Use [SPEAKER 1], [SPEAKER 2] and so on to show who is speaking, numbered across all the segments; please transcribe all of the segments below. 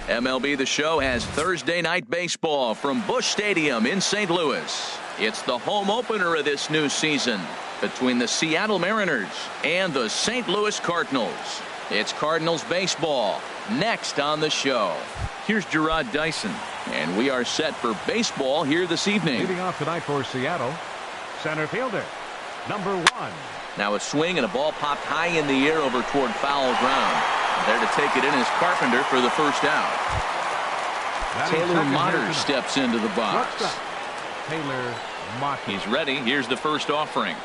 [SPEAKER 1] MLB The Show has Thursday night baseball from Busch Stadium in St. Louis. It's the home opener of this new season between the Seattle Mariners and the St. Louis Cardinals. It's Cardinals baseball next on the show. Here's Gerard Dyson, and we are set for baseball here this evening.
[SPEAKER 2] Leading off tonight for Seattle, center fielder, number 1.
[SPEAKER 1] Now a swing and a ball popped high in the air over toward foul ground. There to take it in is Carpenter for the first out. Taylor Motter steps into the box.
[SPEAKER 2] Taylor Motter.
[SPEAKER 1] He's ready. Here's the first offering.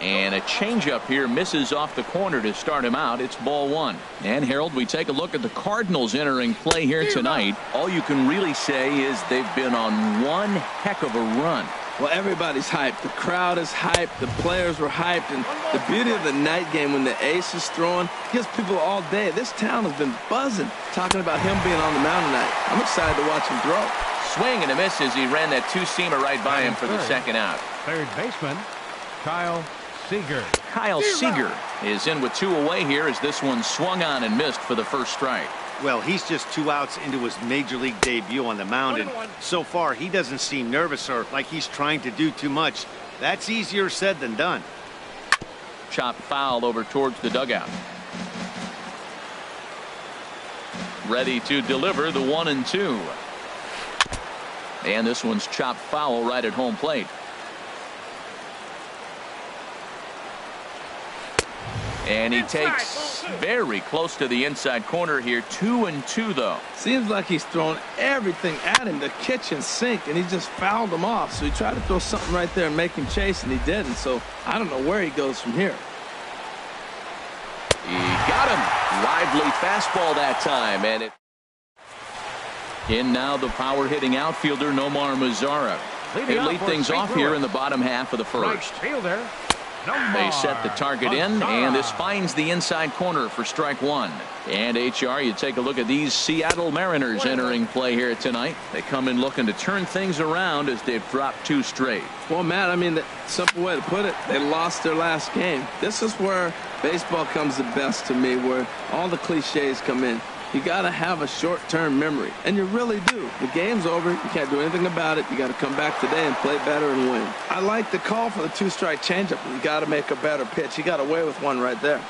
[SPEAKER 1] And a changeup here misses off the corner to start him out. It's ball 1. And Harold, we take a look at the Cardinals entering play here tonight. All you can really say is they've been on one heck of a run.
[SPEAKER 3] Well, everybody's hyped. The crowd is hyped. The players were hyped. And the beauty of the night game when the ace is throwing gives people all day. This town has been buzzing talking about him being on the mound tonight. I'm excited to watch him throw.
[SPEAKER 1] Swing and a miss as he ran that two-seamer right by him for the second out.
[SPEAKER 2] Third baseman, Kyle Seager.
[SPEAKER 1] Kyle Seager is in with 2 away here as this one swung on and missed for the first strike.
[SPEAKER 4] Well, he's just 2 outs into his major league debut on the mound, and so far he doesn't seem nervous or like he's trying to do too much. That's easier said than done.
[SPEAKER 1] Chopped foul over towards the dugout. Ready to deliver the 1-2. And this one's chopped foul right at home plate. And he takes very close to the inside corner here. 2-2 though.
[SPEAKER 3] Seems like he's throwing everything at him, the kitchen sink, and he just fouled him off. So he tried to throw something right there and make him chase, and he didn't. So I don't know where he goes from here.
[SPEAKER 1] He got him. Lively fastball that time, and it. In now the power hitting outfielder Nomar Mazara. They lead things off here in the bottom half of the first.
[SPEAKER 2] Right fielder.
[SPEAKER 1] They set the target in, and this finds the inside corner for strike 1. And HR, you take a look at these Seattle Mariners entering play here tonight. They come in looking to turn things around as they've dropped 2 straight.
[SPEAKER 3] Well, Matt, I mean, the simple way to put it, they lost their last game. This is where baseball comes the best to me, where all the cliches come in. You got to have a short-term memory, and you really do. The game's over. You can't do anything about it. You got to come back today and play better and win. I like the call for the 2-strike changeup. You got to make a better pitch. He got away with one right there.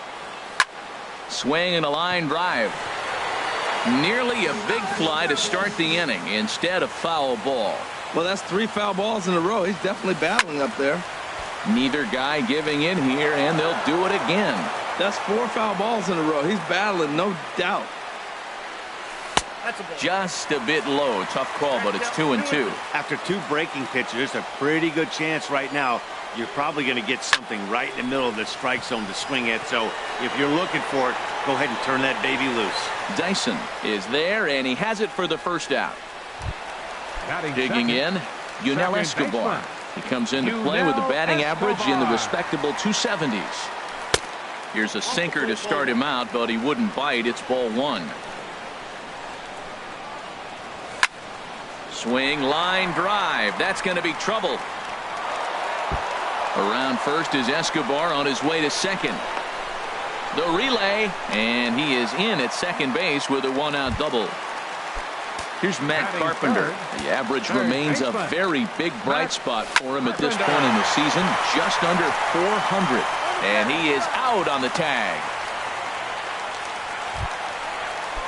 [SPEAKER 1] Swing and a line drive. Nearly a big fly to start the inning instead of foul ball.
[SPEAKER 3] Well, that's 3 foul balls in a row. He's definitely battling up there.
[SPEAKER 1] Neither guy giving in here, and they'll do it again.
[SPEAKER 3] That's 4 foul balls in a row. He's battling, no doubt.
[SPEAKER 1] Just a bit low. Tough call, but it's 2-2.
[SPEAKER 4] After 2 breaking pitches, there's a pretty good chance right now you're probably going to get something right in the middle of the strike zone to swing at. So if you're looking for it, go ahead and turn that baby loose.
[SPEAKER 1] Dyson is there, and he has it for the first out. Digging in, Yunel Escobar. He comes into play with a batting average in the respectable 270s. Here's a sinker to start him out, but he wouldn't bite. It's ball 1. Swing, line drive. That's going to be trouble. Around first is Escobar on his way to second. The relay, and he is in at second base with a 1-out double. Here's Matt Carpenter. The average remains a very big bright spot for him at this point in the season, just under 400. And he is out on the tag.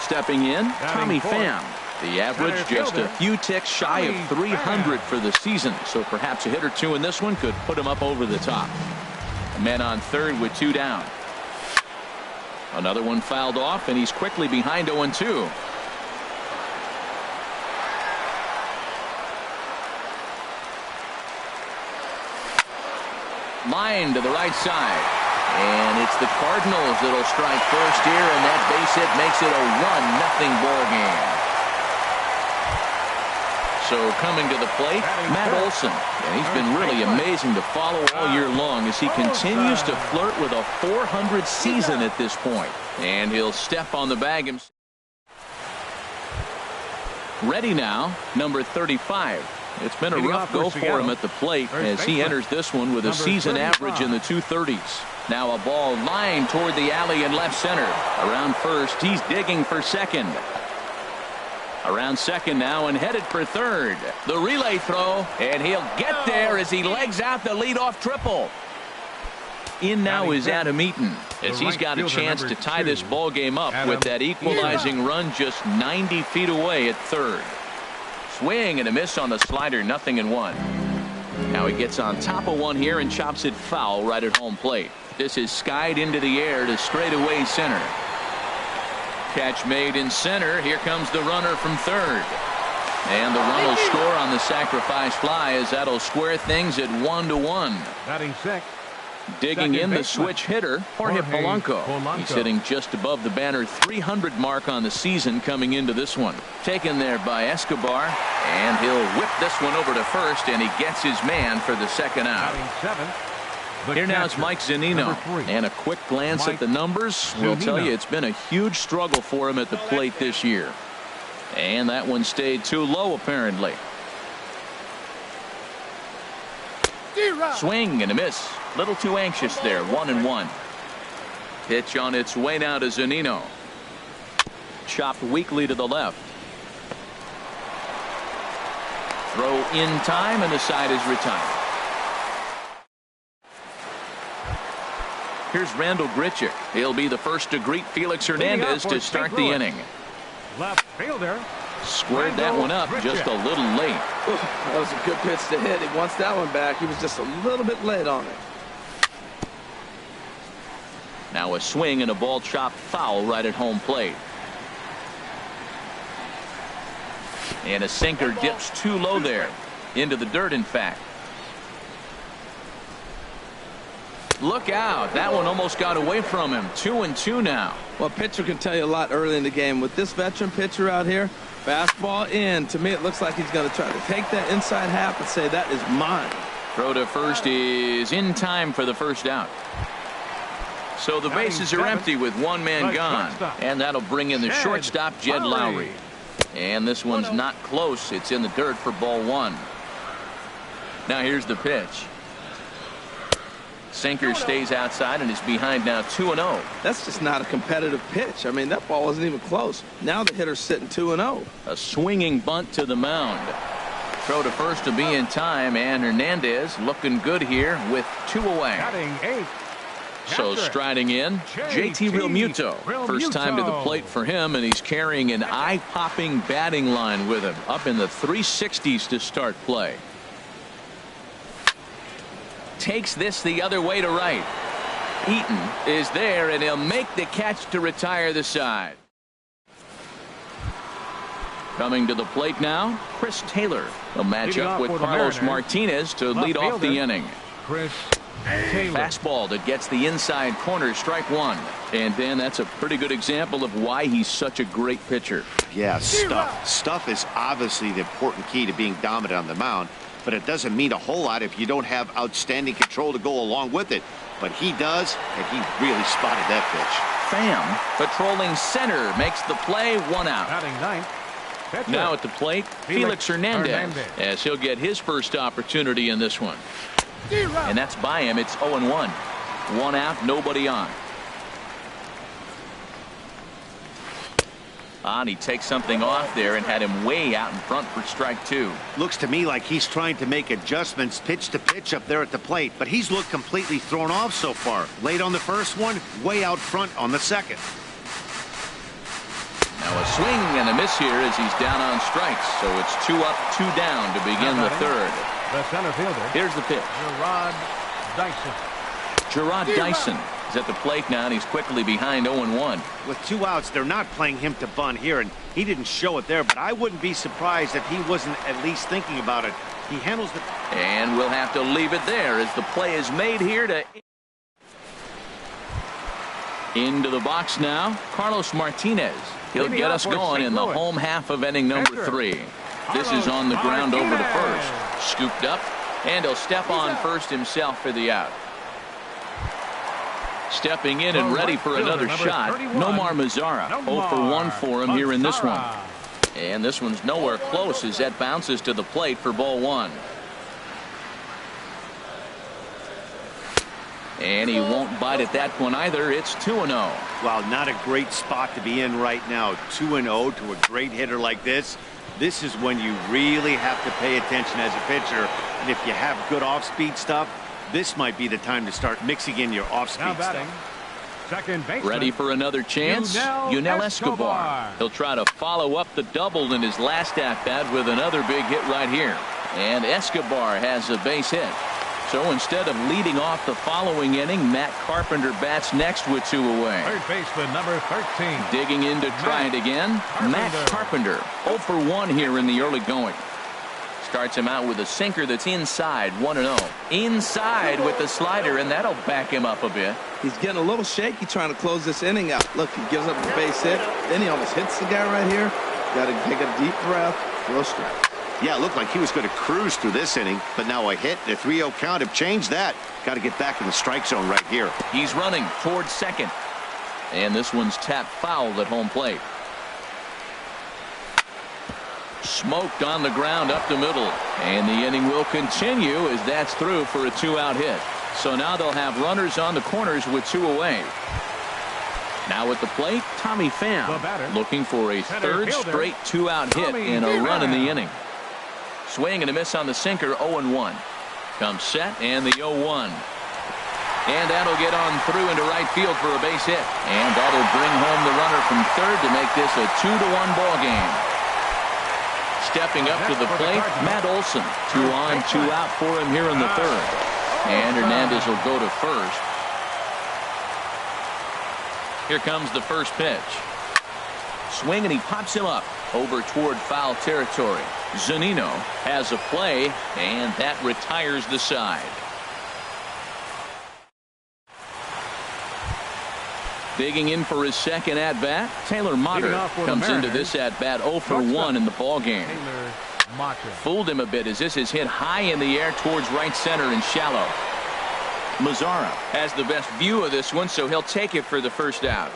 [SPEAKER 1] Stepping in, Tommy Pham. The average just a few ticks shy of 300 for the season, so perhaps a hit or 2 in this one could put him up over the top. Men on third with 2 down. Another one fouled off, and he's quickly behind 0-2. Line to the right side. And it's the Cardinals that'll strike first here, and that base hit makes it a 1-0 ball game. So coming to the plate, Matt Olson. And he's been really amazing to follow all year long as he continues to flirt with a 400 season at this point. And he'll step on the bag himself. Ready now, number 35. It's been a rough go for him at the plate as he enters this one with a season average in the 230s. Now a ball lined toward the alley in left center. Around first, he's digging for second. Around second now and headed for third. The relay throw, and he'll get there as he legs out the leadoff triple. In now is Adam Eaton, as he's got a chance to tie this ball game up with that equalizing run just 90 feet away at third. Swing and a miss on the slider, 0-1. Now he gets on top of one here and chops it foul right at home plate. This is skied into the air to straightaway center. Catch made in center. Here comes the runner from third. And the run will score on the sacrifice fly, as that'll square things at 1-1.
[SPEAKER 2] Batting sixth.
[SPEAKER 1] Digging in the switch hitter, Jorge Polanco. He's hitting just above the banner 300 mark on the season coming into this one. Taken there by Escobar, and he'll whip this one over to first, and he gets his man for the second out. Here now is Mike Zunino, and a quick glance at the numbers will tell you it's been a huge struggle for him at the plate this year. And that one stayed too low, apparently. Swing and a miss. Little too anxious there. 1-1. Pitch on its way now to Zunino. Chopped weakly to the left. Throw in time, and the side is retired. Here's Randall Grichuk. He'll be the first to greet Felix Hernandez to start the inning.
[SPEAKER 2] Left fielder.
[SPEAKER 1] Squared that one up just a little late.
[SPEAKER 3] That was a good pitch to hit. He wants that one back. He was just a little bit late on it.
[SPEAKER 1] Now a swing and a ball chopped foul right at home plate. And a sinker dips too low there. Into the dirt, in fact. Look out. That one almost got away from him. 2-2 now.
[SPEAKER 3] Well, pitcher can tell you a lot early in the game. With this veteran pitcher out here, fastball in. To me, it looks like he's going to try to take that inside half and say, that is mine.
[SPEAKER 1] Throw to first is in time for the first out. So the bases are empty with one man gone. And that'll bring in the shortstop, Jed Lowry. And this one's not close. It's in the dirt for ball one. Now here's the pitch. Sinker stays outside and is behind now 2-0.
[SPEAKER 3] That's just not a competitive pitch. I mean, that ball wasn't even close. Now the hitter's sitting 2-0.
[SPEAKER 1] A swinging bunt to the mound. Throw to first to be in time, and Hernandez looking good here with 2 away.
[SPEAKER 2] Batting eighth.
[SPEAKER 1] So striding in, JT Realmuto. First time to the plate for him, and he's carrying an eye-popping batting line with him. Up in the 360s to start play. Takes this the other way to right. Eaton is there, and he'll make the catch to retire the side. Coming to the plate now, Chris Taylor. He'll match up with Carlos Martinez to lead off the inning.
[SPEAKER 2] Chris Taylor.
[SPEAKER 1] Fastball that gets the inside corner, strike one. And then that's a pretty good example of why he's such a great pitcher.
[SPEAKER 4] Yeah, stuff. Stuff is obviously the important key to being dominant on the mound. But it doesn't mean a whole lot if you don't have outstanding control to go along with it. But he does, and he really spotted that pitch.
[SPEAKER 1] Pham patrolling center makes the play, 1 out.
[SPEAKER 2] Batting ninth. Pitcher.
[SPEAKER 1] Now at the plate, Felix Hernandez, as he'll get his first opportunity in this one. And that's by him. It's 0-1. 1 out, nobody on. He takes something off there and had him way out in front for strike 2.
[SPEAKER 4] Looks to me like he's trying to make adjustments pitch to pitch up there at the plate, but he's looked completely thrown off so far. Late on the first one, way out front on the second.
[SPEAKER 1] Now a swing and a miss here as he's down on strikes. So it's 2 up, 2 down to begin the third.
[SPEAKER 2] The center fielder.
[SPEAKER 1] Here's the pitch. Gerard Dyson is at the plate now, and he's quickly behind 0-1.
[SPEAKER 4] With 2 outs, they're not playing him to bunt here, and he didn't show it there, but I wouldn't be surprised if he wasn't at least thinking about it. He handles the...
[SPEAKER 1] And we'll have to leave it there as the play is made here to... Into the box now, Carlos Martinez. He'll get us going in the home half of inning number 3. This is on the ground over to first. Scooped up, and he'll step on first himself for the out. Stepping in and ready for another shot, Nomar Mazara. 0 for 1 for him here in this one. And this one's nowhere close as that bounces to the plate for ball 1. And he won't bite at that one either. It's 2-0.
[SPEAKER 4] Well, not a great spot to be in right now. 2-0 to a great hitter like this. This is when you really have to pay attention as a pitcher. And if you have good off-speed stuff, this might be the time to start mixing in your off-speed stuff.
[SPEAKER 2] Second baseman.
[SPEAKER 1] Ready for another chance? Yunel Escobar. He'll try to follow up the double in his last at-bat with another big hit right here. And Escobar has a base hit. So instead of leading off the following inning, Matt Carpenter bats next with 2 away.
[SPEAKER 2] Third baseman, number 13.
[SPEAKER 1] Digging in to try it again. Matt Carpenter, 0 for 1 here in the early going. Starts him out with a sinker that's inside, 1-0. Inside with the slider, and that'll back him up a bit.
[SPEAKER 3] He's getting a little shaky trying to close this inning out. Look, he gives up a base hit. Then he almost hits the guy right here. Got to take a deep breath, throw a strike.
[SPEAKER 4] Yeah, it looked like he was going to cruise through this inning, but now a hit and a 3-0 count have changed that. Got to get back in the strike zone right here.
[SPEAKER 1] He's running towards second. And this one's tapped foul at home plate. Smoked on the ground up the middle. And the inning will continue as that's through for a 2-out hit. So now they'll have runners on the corners with 2 away. Now at the plate, Tommy Pham looking for a third straight 2-out hit and a run in the inning. Swing and a miss on the sinker, 0-1. Comes set and the 0-1. And that'll get on through into right field for a base hit. And that'll bring home the runner from third to make this a 2-1 ball game. Stepping up to the plate, Matt Olson. 2 on, 2 out for him here in the third. And Hernandez will go to first. Here comes the first pitch. Swing and he pops him up over toward foul territory. Zunino has a play, and that retires the side. Digging in for his second at-bat, Taylor Motter comes into this at-bat 0 for 1 in the ballgame. Fooled him a bit as this is hit high in the air towards right center and shallow. Mazzara has the best view of this one, so he'll take it for the first out.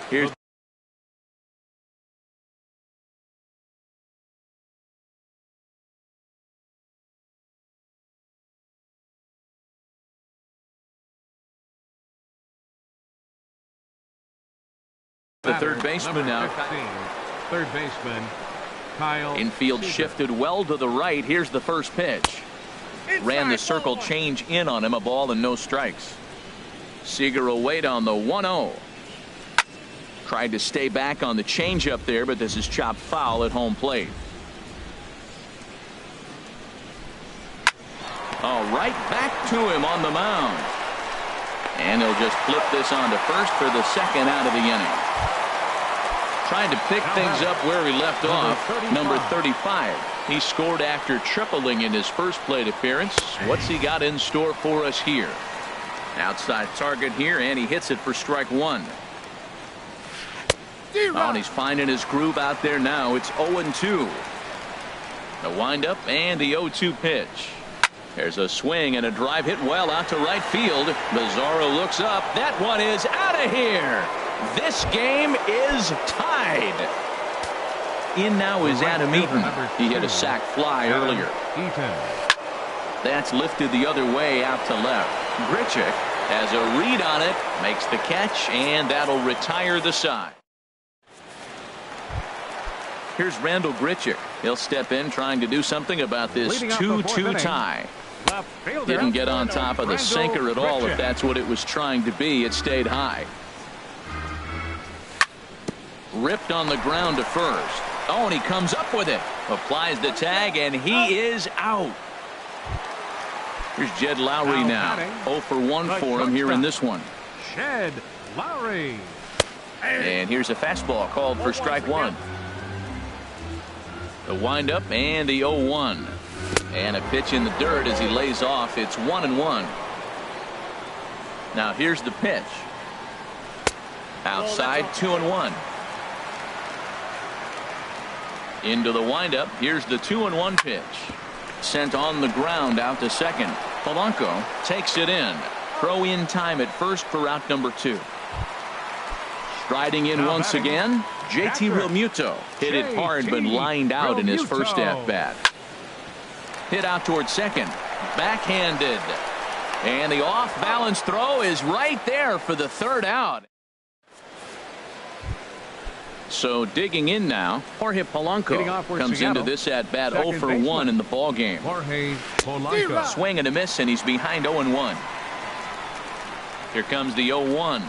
[SPEAKER 1] Here's the third baseman now.
[SPEAKER 2] Third baseman, Kyle.
[SPEAKER 1] Infield shifted well to the right. Here's the first pitch. Ran the circle change in on him, a ball and no strikes. Seager will wait on the 1-0. Tried to stay back on the changeup there, but this is chopped foul at home plate. All right, back to him on the mound. And he'll just flip this on to first for the second out of the inning. Trying to pick things up where he left off. Number 35. He scored after tripling in his first plate appearance. What's he got in store for us here? Outside target here, and he hits it for strike 1. Oh, and he's finding his groove out there now. It's 0-2. The windup and the 0-2 pitch. There's a swing and a drive hit well out to right field. Mazzara looks up. That one is out of here. This game is tied. In now is Adam Eaton. He hit a sac fly earlier. That's lifted the other way out to left. Grichuk has a read on it, makes the catch, and that'll retire the side. Here's Randall Grichuk. He'll step in trying to do something about this 2-2 tie. Didn't get on top of the sinker at all. If that's what it was trying to be, it stayed high. Ripped on the ground to first. Oh, and he comes up with it. Applies the tag, and he is out. Here's Jed Lowry now. 0 for 1 for him here in this one.
[SPEAKER 2] Jed Lowry.
[SPEAKER 1] And here's a fastball called for strike 1. The windup and the 0-1. And a pitch in the dirt as he lays off. It's 1-1. Now here's the pitch. Outside, 2-1. Into the windup. Here's the 2-1 pitch. Sent on the ground out to second. Polanco takes it in. Throw in time at first for out number 2. Striding in once again, JT Realmuto. Hit it hard but lined out in his first at bat. Hit out towards second. Backhanded. And the off-balance throw is right there for the third out. So digging in now, Jorge Polanco comes into this at bat 0 for 1 in the ball game.
[SPEAKER 2] Jorge Polanco.
[SPEAKER 1] Swing and a miss, and he's behind 0-1. Here comes the 0-1.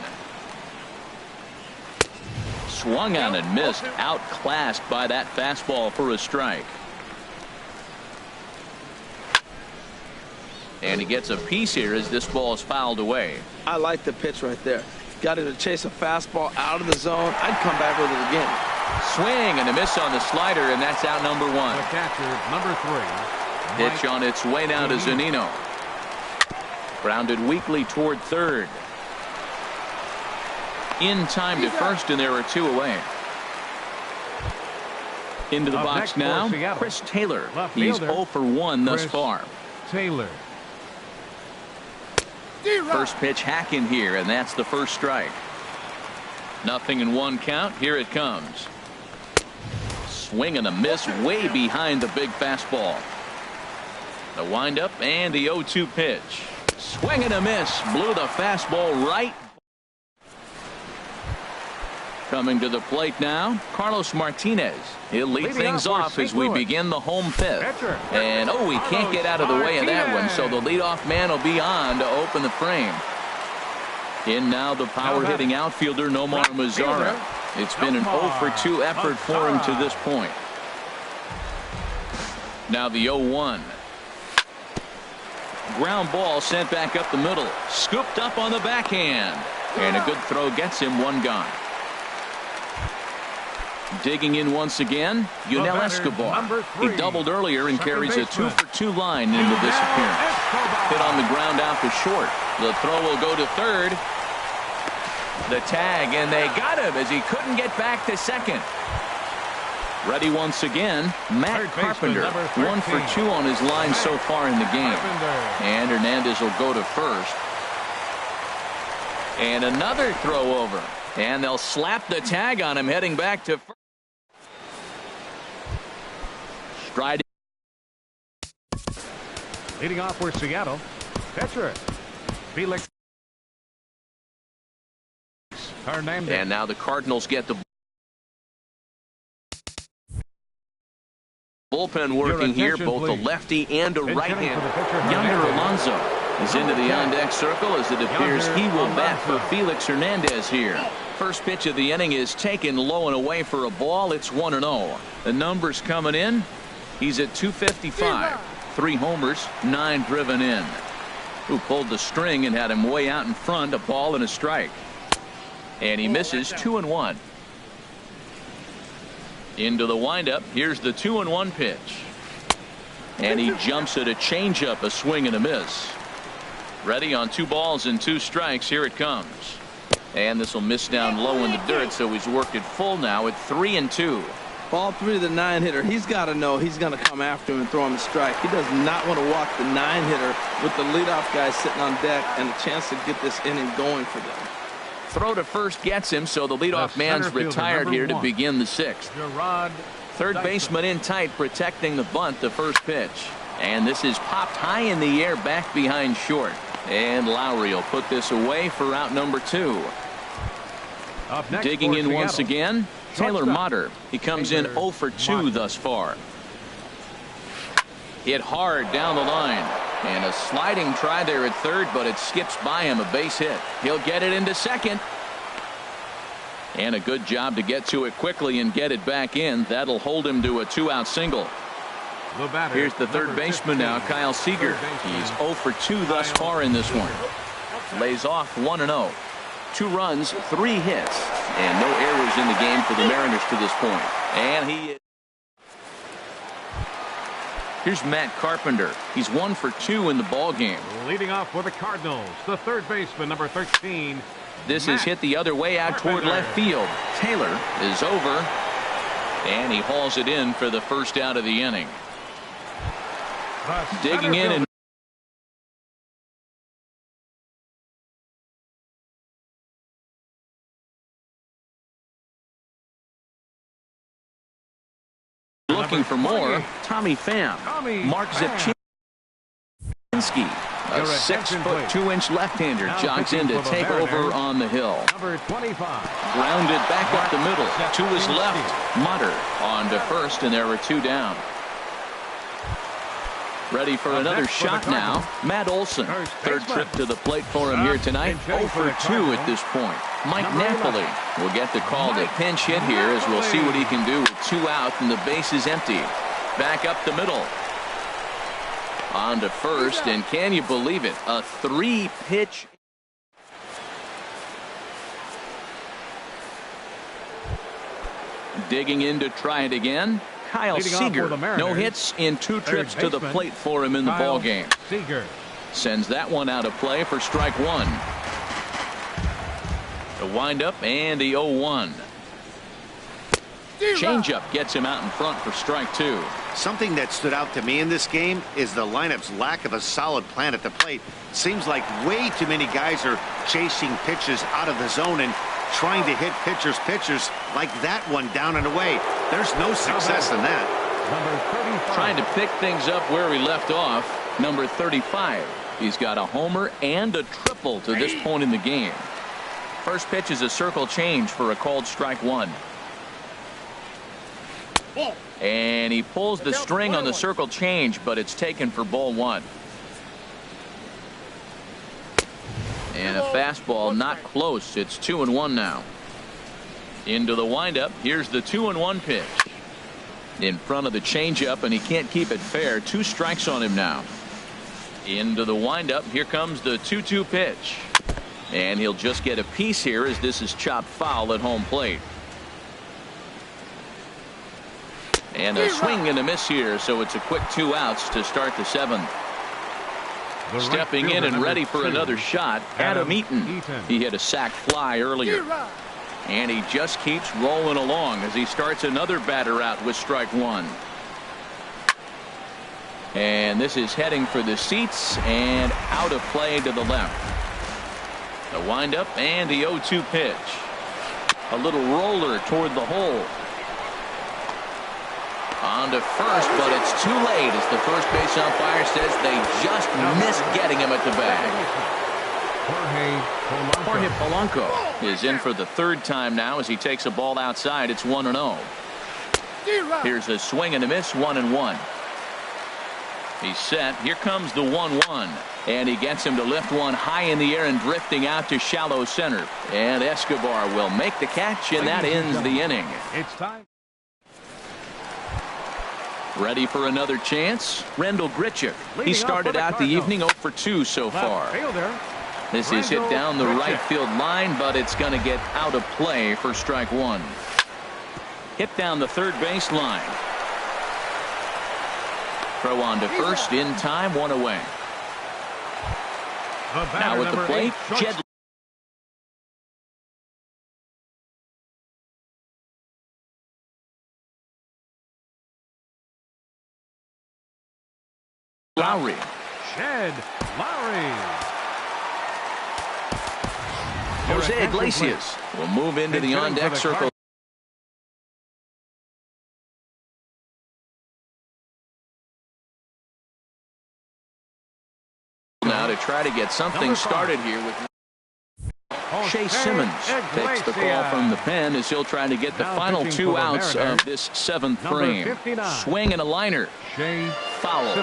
[SPEAKER 1] Swung on and missed, outclassed by that fastball for a strike. And he gets a piece here as this ball is fouled away.
[SPEAKER 3] I like the pitch right there. Got him to chase a fastball out of the zone. I'd come back with it again.
[SPEAKER 1] Swing and a miss on the slider, and that's out number 1.
[SPEAKER 2] The catcher, number 3.
[SPEAKER 1] Pitch on its way now to Zunino. Grounded weakly toward third. In time to first, and there are 2 away. Into the box now, Chris Taylor. He's 0 for 1 thus far.
[SPEAKER 2] Taylor.
[SPEAKER 1] First pitch hacking here, and that's the first strike. 0-1 count. Here it comes. Swing and a miss way behind the big fastball. The windup and the 0-2 pitch. Swing and a miss. Blew the fastball right. Coming to the plate now, Carlos Martinez. He'll lead things off as we begin the home fifth. And we can't get out of the way of that one, so the leadoff man will be on to open the frame. In now the power-hitting outfielder Nomar Mazara. It's been an 0 for 2 effort for him to this point. Now the 0-1. Ground ball sent back up the middle. Scooped up on the backhand. And a good throw gets him 1 gone. Digging in once again, Yunel Escobar. He doubled earlier and carries a 2 for 2 line into this appearance. Hit on the ground out to short. The throw will go to third. The tag, and they got him as he couldn't get back to second. Ready once again, Matt Carpenter. 1 for 2 on his line so far in the game. And Hernandez will go to first. And another throw over. And they'll slap the tag on him heading back to first. Striding.
[SPEAKER 2] Leading off for Seattle, pitcher Felix Hernandez.
[SPEAKER 1] And now the Cardinals get the bullpen working here, both a lefty and a right-hander. Yonder Alonso is into the on-deck circle as it appears he will bat for Felix Hernandez here. First pitch of the inning is taken low and away for a ball. It's 1-0. The numbers coming in. He's at 255. 3 homers, 9 driven in. Who pulled the string and had him way out in front. A ball and a strike. And he misses 2-1. Into the windup. Here's the 2-1 pitch. And he jumps at a changeup, a swing and a miss. Ready on 2 balls and 2 strikes. Here it comes. And this will miss down low in the dirt, so he's worked it full now at 3-2.
[SPEAKER 3] Ball 3 to the 9-hitter. He's got to know he's going to come after him and throw him a strike. He does not want to walk the 9-hitter with the leadoff guy sitting on deck and a chance to get this inning going for them.
[SPEAKER 1] Throw to first gets him, so the leadoff man's retired here to begin the 6th. Third baseman in tight, protecting the bunt, the first pitch. And this is popped high in the air back behind short. And Lowry will put this away for out number 2. Digging in once again, Taylor Motter. He comes in 0 for 2 thus far. Hit hard down the line. And a sliding try there at third, but it skips by him, a base hit. He'll get it into second. And a good job to get to it quickly and get it back in. That'll hold him to a 2-out single. Here's the third baseman now, Kyle Seager. He's 0 for 2 thus far in this one. Lays off 1-0. 2 runs, 3 hits, and no errors in the game for the Mariners to this point. And he is. Here's Matt Carpenter. He's 1 for 2 in the ball game.
[SPEAKER 2] Leading off for the Cardinals, the third baseman, number 13.
[SPEAKER 1] This is hit the other way out toward left field. Taylor is over, and he hauls it in for the first out of the inning. Digging in and looking for more. Tommy Pham, Mark Zepchinski, A 6'2" left-hander jogs in to take over on the hill.
[SPEAKER 2] Number 25.
[SPEAKER 1] Grounded back up the middle to his left. Mutter on to first, and there were 2 down. Ready for another shot now. Matt Olson. Third trip to the plate for him here tonight. 0 for 2 at this point. Mike Napoli will get the call to pinch hit here, as we'll see what he can do with 2 out and the base is empty. Back up the middle. On to first, and can you believe it? A 3-pitch. Digging in to try it again. Kyle Seager. No hits in 2 trips to the plate for him in the ball game. Sends that one out of play for strike 1. The windup and the 0-1. Changeup gets him out in front for strike 2.
[SPEAKER 4] Something that stood out to me in this game is the lineup's lack of a solid plan at the plate. Seems like way too many guys are chasing pitches out of the zone and trying to hit pitchers like that one down and away. There's no success in that.
[SPEAKER 1] Trying to pick things up where he left off. Number 35. He's got a homer and a triple to this point in the game. First pitch is a circle change for a called strike 1. And he pulls the string on the circle change, but it's taken for ball 1. And a fastball not close. It's 2-1 now. Into the windup. Here's the 2-1 pitch. In front of the changeup, and he can't keep it fair. 2 strikes on him now. Into the windup. Here comes the 2-2 pitch. And he'll just get a piece here, as this is chopped foul at home plate. And a swing and a miss here, so it's a quick 2 outs to start the 7th. Stepping in and ready for another shot, Adam Eaton. He hit a sac fly earlier. And he just keeps rolling along as he starts another batter out with strike 1. And this is heading for the seats and out of play to the left. The windup and the 0-2 pitch. A little roller toward the hole. On to first, but it's too late, as the first base umpire says they just missed getting him at the bag. Jorge Polanco is in for the 3rd time now as he takes a ball outside. It's 1-0. Here's a swing and a miss, 1-1. He's set. Here comes the 1-1. And he gets him to lift one high in the air and drifting out to shallow center. And Escobar will make the catch, and that ends the inning.
[SPEAKER 2] It's time.
[SPEAKER 1] Ready for another chance? Rendell Grichuk. He started out the evening 0 for 2 so far. This is hit down the right field line, but it's going to get out of play for strike 1. Hit down the third base line. Throw on to first in time, 1 away. Now at the plate, Jed Lowry. Jose Iglesias will move into the on-deck circle. Now to try to get something started here with Shea Simmons takes the call from the pen as he'll try to get the final 2 outs of this 7th frame. Swing and a liner. Foul.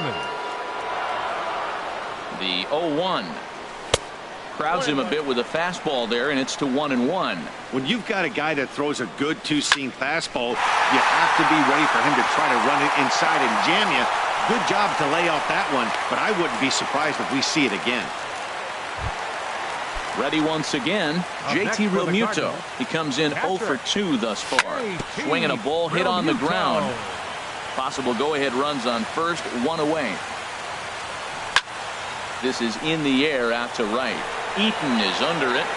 [SPEAKER 1] The 0-1 crowds him a bit with a fastball there, and it's to 1-1.
[SPEAKER 4] When you've got a guy that throws a good 2-seam fastball, you have to be ready for him to try to run it inside and jam you. Good job to lay off that one, but I wouldn't be surprised if we see it again.
[SPEAKER 1] Ready once again, JT Realmuto. He comes in 0 for 2 thus far. Swinging a ball hit on the ground. Possible go-ahead runs on first, 1 away. This is in the air out to right. Eaton is under it.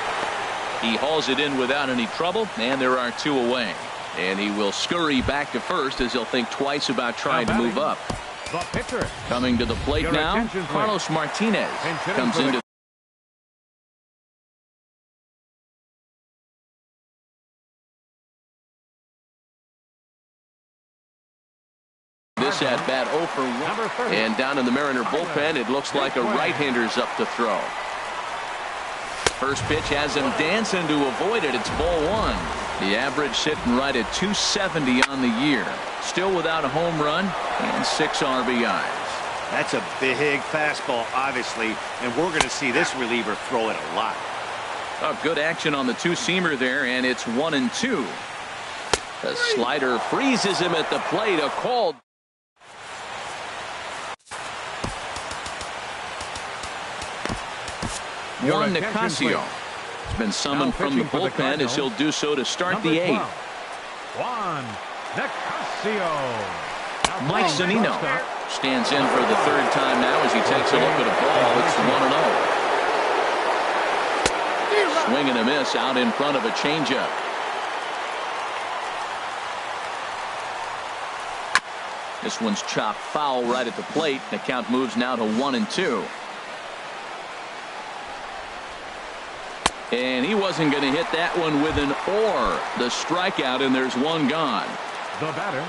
[SPEAKER 1] He hauls it in without any trouble, and there are 2 away. And he will scurry back to first as he'll think twice about trying to move up. Coming to the plate now, Carlos Martinez comes into this This at bat 0 for 1. And down in the Mariner bullpen, it looks like a right-hander's up to throw. First pitch has him dancing to avoid it. It's ball 1. The average sitting right at 270 on the year. Still without a home run and 6 RBIs.
[SPEAKER 4] That's a big fastball, obviously, and we're going to see this reliever throw it a lot.
[SPEAKER 1] Oh, good action on the two-seamer there, and it's 1-2. The slider freezes him at the plate. A call. Juan Nicasio has been summoned from the bullpen as he'll do so to start the 8th.
[SPEAKER 2] Juan Nicasio.
[SPEAKER 1] Mike Zunino stands in for the 3rd time now as he takes a look at a ball. It's 1-0. Swing and a miss out in front of a changeup. This one's chopped foul right at the plate. The count moves now to 1-2. And he wasn't going to hit that one with an or. The strikeout, and there's one gone.
[SPEAKER 2] The batter,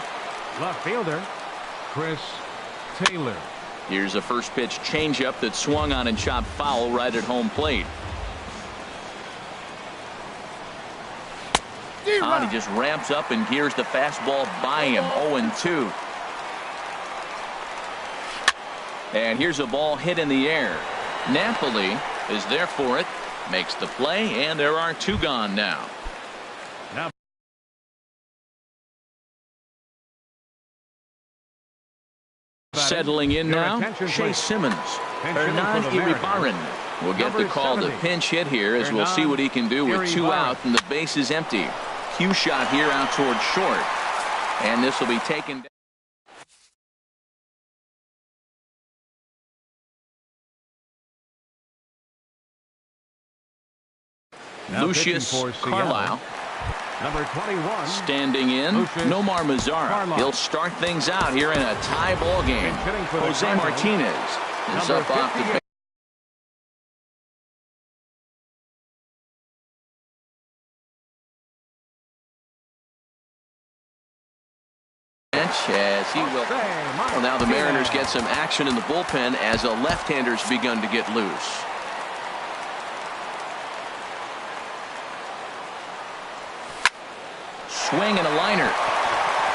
[SPEAKER 2] left fielder, Chris Taylor.
[SPEAKER 1] Here's a first pitch changeup that swung on and chopped foul right at home plate. And he just ramps up and gears the fastball by him. 0-2. And here's a ball hit in the air. Napoli is there for it. Makes the play, and there are 2 gone now. Settling in now, Chase Simmons. Hernan Iribarren will get the call to pinch hit here as we'll see what he can do with 2 out and the base is empty. Cue shot here out towards short. And this will be taken down. Lucius Carlisle.
[SPEAKER 2] Number 21.
[SPEAKER 1] Standing in,
[SPEAKER 2] Lucius
[SPEAKER 1] Nomar Mazara.
[SPEAKER 2] Carlisle.
[SPEAKER 1] He'll start things out here in a tie ball game. Jose Martinez is up off the bench as he will. Well, now the Mariners get some action in the bullpen as a left-hander's begun to get loose. Swing and a liner.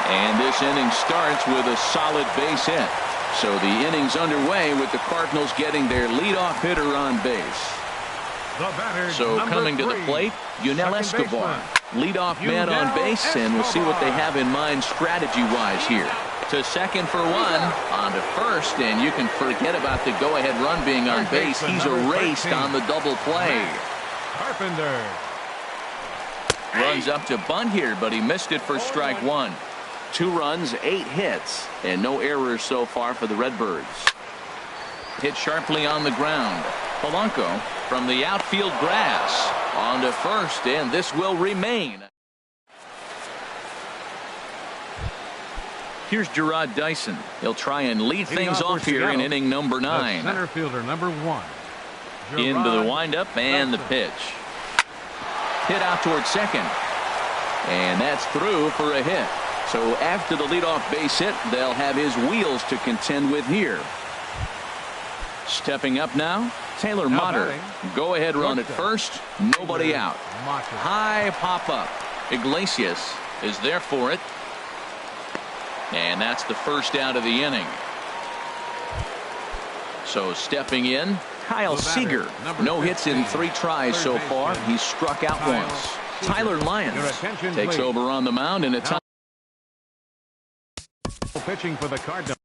[SPEAKER 1] And this inning starts with a solid base hit. So the inning's underway with the Cardinals getting their leadoff hitter on base. So coming to the plate, Yunel Escobar, leadoff man on base, and we'll see what they have in mind strategy-wise here. To second for 1, on to first, and you can forget about the go-ahead run being on base. He's erased on the double play.
[SPEAKER 2] Carpenter.
[SPEAKER 1] Runs up to bunt here, but he missed it for strike 1. 2 runs, 8 hits, and no errors so far for the Redbirds. Hit sharply on the ground. Polanco from the outfield grass on to first, and this will remain. Here's Gerard Dyson. He'll try and lead things off here in inning number 9.
[SPEAKER 2] Center fielder number 1.
[SPEAKER 1] Into the windup and the pitch. Hit out towards second. And that's through for a hit. So after the leadoff base hit, they'll have his wheels to contend with here. Stepping up now, Taylor Motter. Go ahead run at first. Nobody out. High pop up. Iglesias is there for it. And that's the first out of the inning. So stepping in, Kyle Seager. No hits in 3 tries so far. He's struck out once. Tyler Lyons takes over on the mound in a time.
[SPEAKER 2] Pitching for the Cardinals.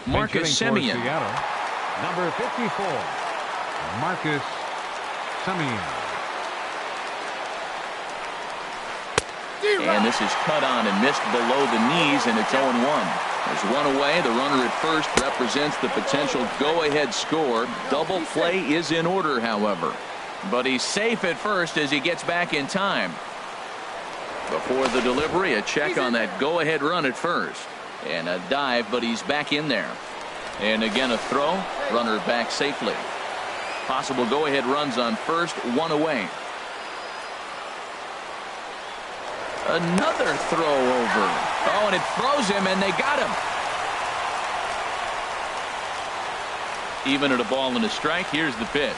[SPEAKER 1] Marcus Semien.
[SPEAKER 2] Number 54. Marcus Semien.
[SPEAKER 1] And this is cut on and missed below the knees, and it's 0-1. There's 1 away. The runner at first represents the potential go-ahead score. Double play is in order, however. But he's safe at first as he gets back in time. Before the delivery, a check on that go-ahead run at first. And a dive, but he's back in there. And again a throw. Runner back safely. Possible go-ahead runs on first. 1 away. Another throw over. Oh, and it throws him, and they got him. Even at a ball and a strike, here's the pitch.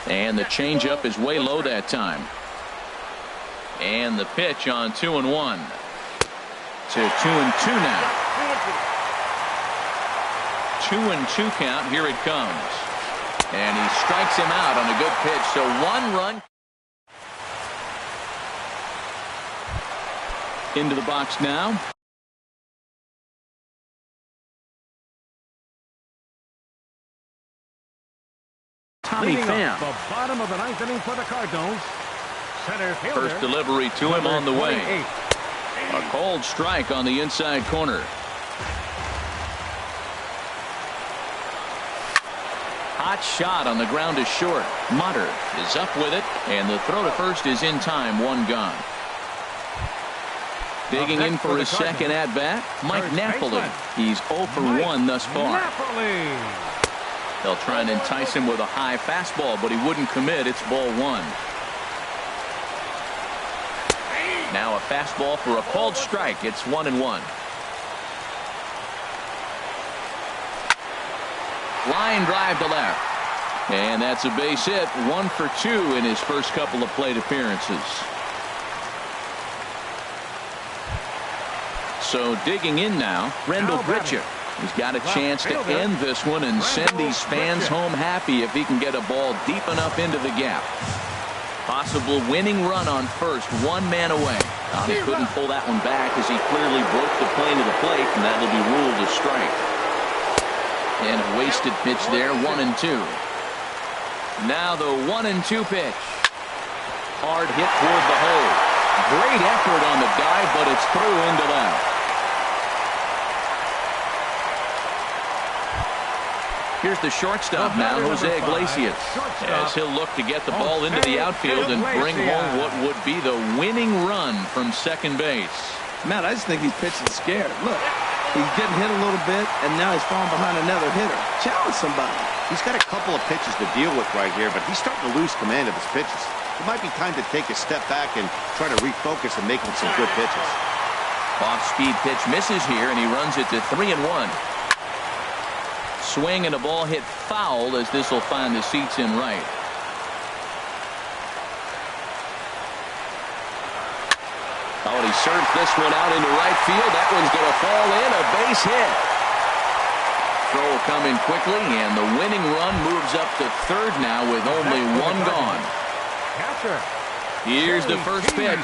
[SPEAKER 1] And the changeup is way low that time. And the pitch on 2-1. To 2-2 now. 2-2 count. Here it comes. And he strikes him out on a good pitch. So 1 run. Into the box now. Tommy Pham.
[SPEAKER 2] The bottom of the 9th inning for the Cardinals. Center fielder.
[SPEAKER 1] First delivery to him on the way.
[SPEAKER 2] 28.
[SPEAKER 1] A cold strike on the inside corner. Hot shot on the ground is short. Mutter is up with it, and the throw to first is in time. 1 gone. Digging in for his second at bat, Mike Napoli. He's 0 for 1 thus far. They'll try and entice him with a high fastball, but he wouldn't commit. It's ball 1. Now a fastball for a called strike. It's 1-1. Line drive to left. And that's a base hit. 1 for 2 in his first couple of plate appearances. So digging in now, Rendell Grichuk. He's got a chance to end this one and send these fans home happy if he can get a ball deep enough into the gap. Possible winning run on first, 1 man away. He couldn't pull that one back as he clearly broke the plane of the plate, and that'll be ruled a strike. And a wasted pitch there, 1-2. Now the 1-2 pitch. Hard hit toward the hole. Great effort on the dive, but it's through into left. Here's the shortstop now, Jose Iglesias, as he'll look to get the ball into the outfield and bring home what would be the winning run from second base.
[SPEAKER 3] Matt, I just think he's pitching scared. Look, he's getting hit a little bit, and now he's falling behind another hitter. Challenge somebody.
[SPEAKER 4] He's got a couple of pitches to deal with right here, but he's starting to lose command of his pitches. It might be time to take a step back and try to refocus and make him some good pitches.
[SPEAKER 1] Off-speed pitch misses here, and he runs it to 3-1. Swing and a ball hit foul as this will find the seats in right. Oh, and he serves this one out into right field. That one's going to fall in. A base hit. Throw will come in quickly, and the winning run moves up to third now with only 1 gone. Here's the first pitch.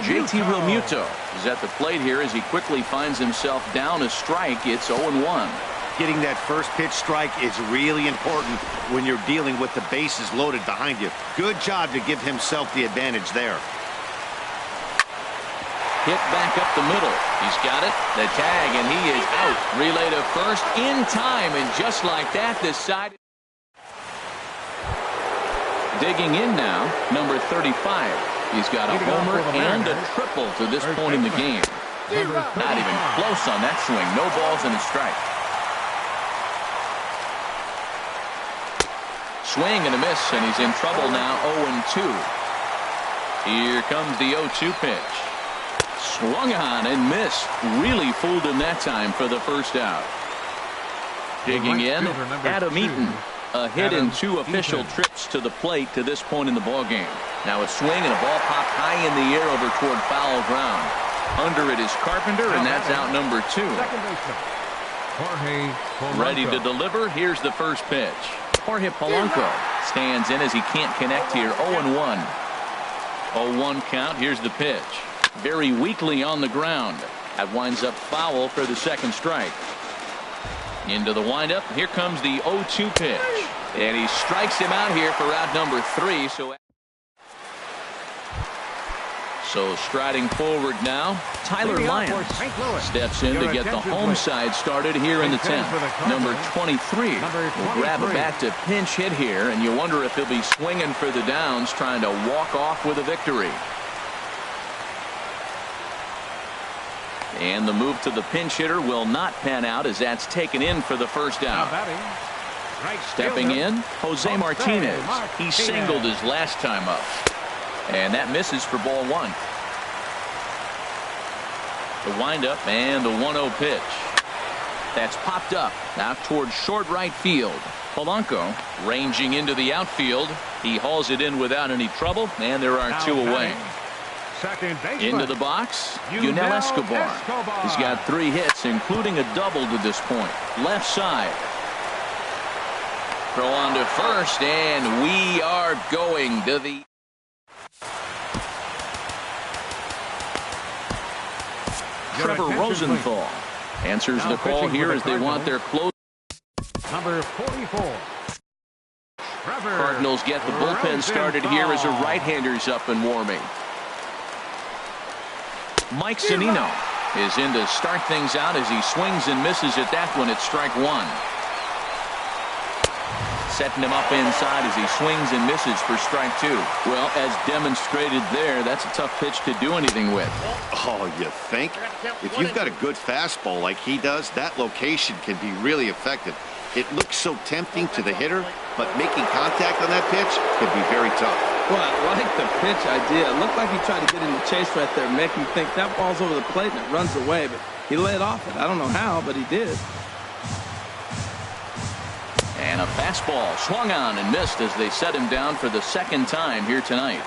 [SPEAKER 1] JT Realmuto is at the plate here as he quickly finds himself down a strike. It's 0-1.
[SPEAKER 4] Getting that first pitch strike is really important when you're dealing with the bases loaded behind you. Good job to give himself the advantage there.
[SPEAKER 1] Hit back up the middle. He's got it. The tag, and he is out. Relay to first in time, and just like that, this side. Digging in now, number 35. He's got a homer and a triple to this point in the game. Not even close on that swing. No balls and a strike. Swing and a miss, and he's in trouble now. 0-2. Here comes the 0-2 pitch. Swung on and missed. Really fooled him that time for the first out. Digging in, Adam Eaton. A hit in 2 official trips to the plate to this point in the ball game. Now a swing and a ball popped high in the air over toward foul ground. Under it is Carpenter, and that's out number 2. Ready to deliver. Here's the first pitch. Jorge Polanco stands in as he can't connect here. 0-1. 0-1 count. Here's the pitch. Very weakly on the ground. That winds up foul for the second strike. Into the windup. Here comes the 0-2 pitch. And he strikes him out here for out number 3. So striding forward now, Tyler Lyons steps in to get the home side started here in the 10th. Number 23 will grab a bat to pinch hit here, and you wonder if he'll be swinging for the downs, trying to walk off with a victory. And the move to the pinch hitter will not pan out as that's taken in for the first out. Stepping in, Jose Martinez. He singled his last time up. And that misses for ball 1. The windup and the 1-0 pitch. That's popped up out towards short right field. Polanco ranging into the outfield. He hauls it in without any trouble, and there are two away.
[SPEAKER 2] Second baseman.
[SPEAKER 1] Into the box, Yunel Escobar. He's got 3 hits, including a double to this point. Left side. Throw on to first, and we are going to the... Trevor Rosenthal answers the call here as they want their close.
[SPEAKER 2] Number 44.
[SPEAKER 1] Cardinals get the bullpen started here as a right-hander's up and warming. Mike Zunino is in to start things out as he swings and misses at that one at strike 1. Setting him up inside as he swings and misses for strike 2. Well, as demonstrated there, that's a tough pitch to do anything with.
[SPEAKER 4] Oh, you think? If you've got a good fastball like he does, that location can be really effective. It looks so tempting to the hitter, but making contact on that pitch can be very tough.
[SPEAKER 3] Well, I like the pitch idea. It looked like he tried to get in the chase right there, make him think that ball's over the plate and it runs away, but he laid off it. I don't know how, but he did.
[SPEAKER 1] And a fastball swung on and missed as they set him down for the second time here tonight.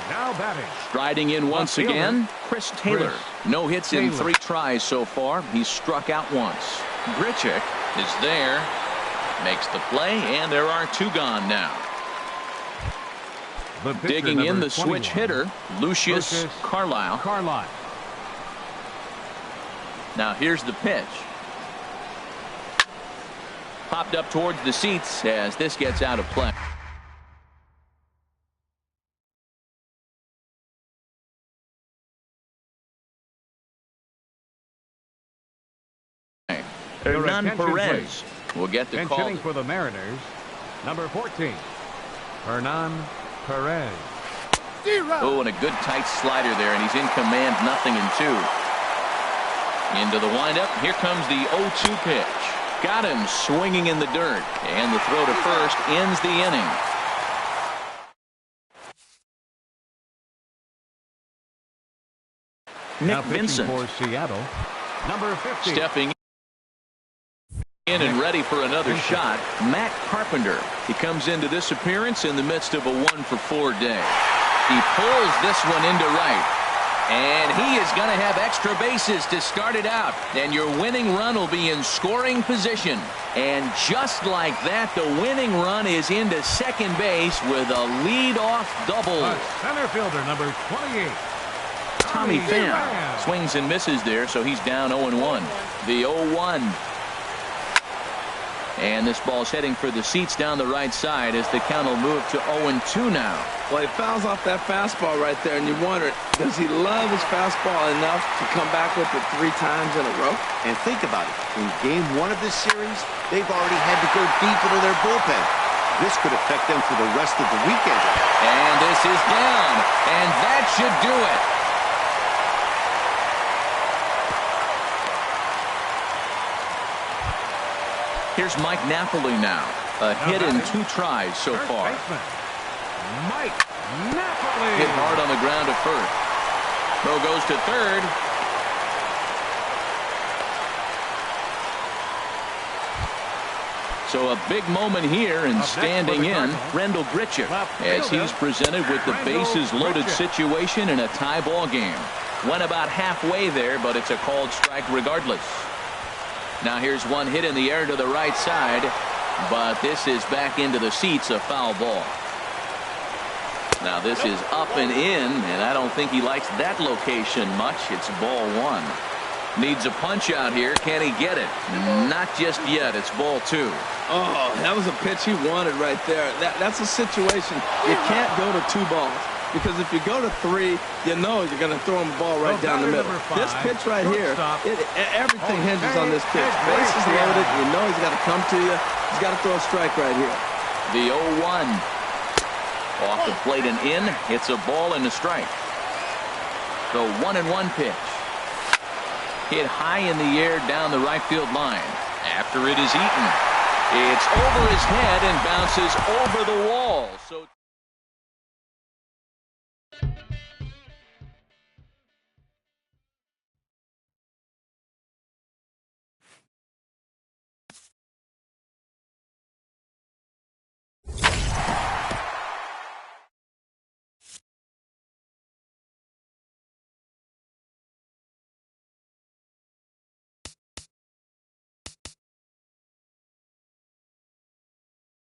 [SPEAKER 2] Now batting.
[SPEAKER 1] Striding in once again, Chris Taylor. No hits in 3 tries so far. He's struck out once. Grichuk is there, makes the play, and there are 2 gone now. Digging in the 21. Switch hitter, Lucius Carlisle. Now here's the pitch. Popped up towards the seats as this gets out of play. Hernan Perez will get the call.
[SPEAKER 2] For the Mariners, number 14, Hernan Perez.
[SPEAKER 1] Oh, and a good tight slider there, and he's in command, 0-2. Into the windup. Here comes the 0-2 pitch. Got him swinging in the dirt, and the throw to first ends the inning. Nick Vincent
[SPEAKER 2] for Seattle, number 50.
[SPEAKER 1] Stepping in and ready for another shot, Matt Carpenter. He comes into this appearance in the midst of a 1-for-4 day. He pulls this one into right. And he is going to have extra bases to start it out. And your winning run will be in scoring position. And just like that, the winning run is into second base with a leadoff double.
[SPEAKER 2] Center fielder, number 28.
[SPEAKER 1] Tommy Pham swings and misses there, so he's down 0-1. The 0-1. And this ball's heading for the seats down the right side as the count will move to 0-2 now.
[SPEAKER 3] Well, he fouls off that fastball right there, and you wonder, does he love his fastball enough to come back with it 3 times in a row?
[SPEAKER 4] And think about it. In game 1 of this series, they've already had to go deep into their bullpen. This could affect them for the rest of the weekend.
[SPEAKER 1] And this is down, and that should do it. Here's Mike Napoli now. A hit in 2 tries so far.
[SPEAKER 2] Mike Napoli.
[SPEAKER 1] Hit hard on the ground to first. Throw goes to third. So a big moment here, and standing in, Rendell Grichuk, as he's presented with the bases loaded situation in a tie ball game. Went about halfway there, but it's a called strike regardless. Now here's one hit in the air to the right side, but this is back into the seats, a foul ball. Now this is up and in, and I don't think he likes that location much. It's ball 1. Needs a punch out here. Can he get it? Not just yet. It's ball 2.
[SPEAKER 3] Oh, that was a pitch he wanted right there. That's a situation. You can't go to 2 balls. Because if you go to 3, you know you're going to throw him a ball right down the middle. This pitch right here, everything hinges on this pitch. Bases loaded, you know he's got to come to you. He's got to throw a strike right here.
[SPEAKER 1] The 0-1. Off the plate and in. It's a ball and a strike. The 1-1 pitch. Hit high in the air down the right field line. After it is eaten. It's over his head and bounces over the wall. So